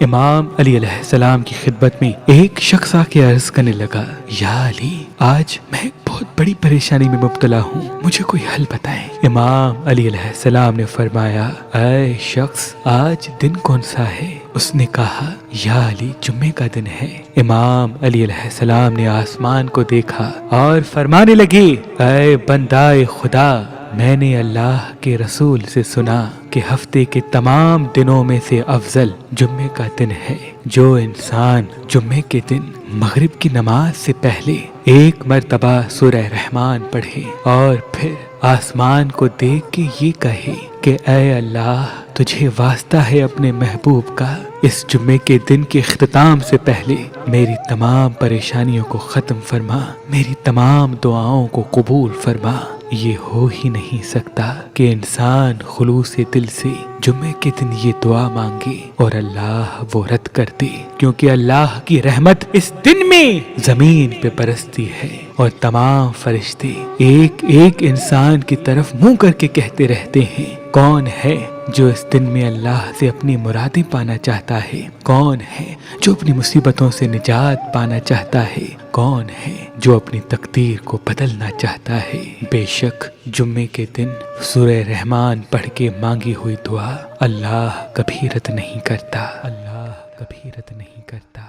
امام علی علیہ السلام کی خدمت میں ایک شخص آ کے عرض کرنے لگا، یا علی، آج میں ایک بہت بڑی پریشانی میں مبتلا ہوں، مجھے کوئی حل بتائیں۔ امام علی علیہ السلام نے فرمایا، اے شخص، آج دن کون سا ہے؟ اس نے کہا، یا علی، جمعے کا دن ہے۔ امام علی علیہ السلام نے آسمان کو دیکھا اور فرمانے لگے، اے بندہ خدا، میں نے اللہ کے رسول سے سنا کہ ہفتے کے تمام دنوں میں سے افضل جمعے کا دن ہے۔ جو انسان جمعے کے دن مغرب کی نماز سے پہلے ایک مرتبہ سورہ رحمان پڑھے اور پھر آسمان کو دیکھ کے یہ کہے کہ اے اللہ، تجھے واسطہ ہے اپنے محبوب کا، اس جمعے کے دن کے اختتام سے پہلے میری تمام پریشانیوں کو ختم فرما، میری تمام دعاؤں کو قبول فرما۔ یہ ہو ہی نہیں سکتا کہ انسان خلوص دل سے جمعے کے دن یہ دعا مانگے اور اللہ وہ رد کر دے، کیونکہ اللہ کی رحمت اس دن میں زمین پہ برستی ہے اور تمام فرشتے ایک ایک انسان کی طرف منہ کر کے کہتے رہتے ہیں، کون ہے جو اس دن میں اللہ سے اپنی مرادیں پانا چاہتا ہے؟ کون ہے جو اپنی مصیبتوں سے نجات پانا چاہتا ہے؟ کون ہے جو اپنی تقدیر کو بدلنا چاہتا ہے؟ بے شک جمعے کے دن سورہ رحمان پڑھ کے مانگی ہوئی دعا اللہ کبھی رد نہیں کرتا، اللہ کبھی رد نہیں کرتا۔